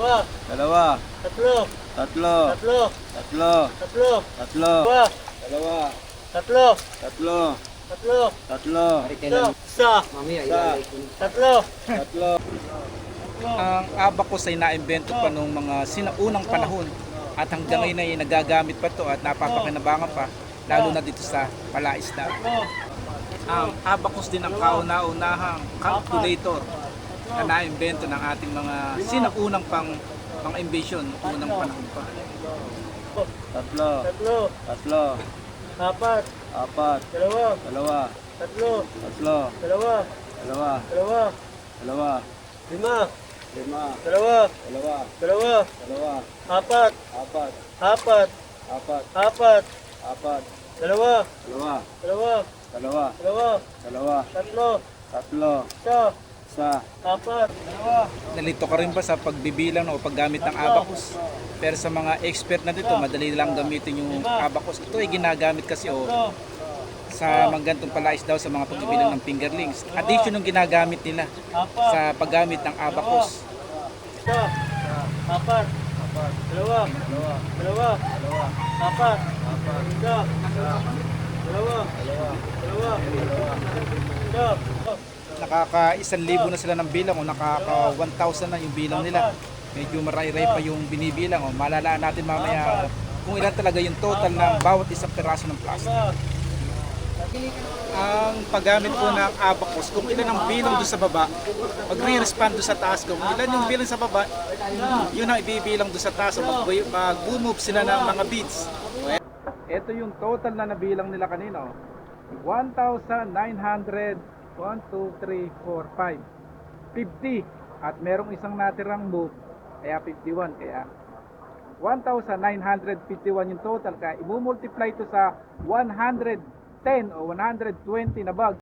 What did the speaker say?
Dalawa. Tatlo. Tatlo. Tatlo. Tatlo. Tatlo. Tatlo. Dalawa. Dalawa. Tatlo. Tatlo. Tatlo. Tatlo. Isa. Isa. Tatlo. Tatlo. Ang abacus ay naimbento pa noong mga sinaunang panahon at hanggang ngayon ay nagagamit pa to at napapakinabangan pa lalo na dito sa palaisda. Ang abacus din ang kauna-unahang calculator na naimbento ng ating mga sinaunang pang invention noong unang panahon pa. Tatlo. Tatlo. Tatlo. Apat. Apat. Dalawa. Dalawa. Tatlo. Tatlo. Dalawa. Dalawa. Dalawa. Dalawa. Lima. Lima. Dalawa. Dalawa. Dalawa. Dalawa. Apat. Apat. Apat. Apat. Apat. Apat. Dalawa. Dalawa. Dalawa. Dalawa. Dalawa. Dalawa. Tatlo. Tatlo. Isa. Isa. Apat. Dalawa. Nalito ka rin ba sa pagbibilang o paggamit ng abacus? Pero sa mga expert na dito, madali lang gamitin yung abacus. Ito ay ginagamit kasi sa mga gantong palais daw sa mga pagbibilang ng fingerlings. Addition yung ginagamit nila sa paggamit ng abacus. Isa. Apat. Apat. Dalawa. Dalawa. Dalawa. Dalawa. Apat. Apat. Isa. Dalawa. Dalawa. Dalawa. Isa. Nakaka-1,000 na sila ng bilang o nakaka-1,000 na yung bilang nila. Medyo maray-ray pa yung binibilang. Malalaan natin mamaya kung ilan talaga yung total ng bawat isang piraso ng plastic. Ang paggamit po ng abacus, kung ilan ang bilang doon sa baba, magre-respond doon sa taas. Kung ilan yung bilang sa baba, yun ang ibibilang doon sa taas. Mag-move sila ng mga beads. Ito yung total na nabilang nila kanina. 1,900, 1, 2, 3, 4, 5, 50. At merong isang natirang move, kaya 51. Kaya 1,951 yung total. Kaya i-multiply ito sa 110 o 120 na bag.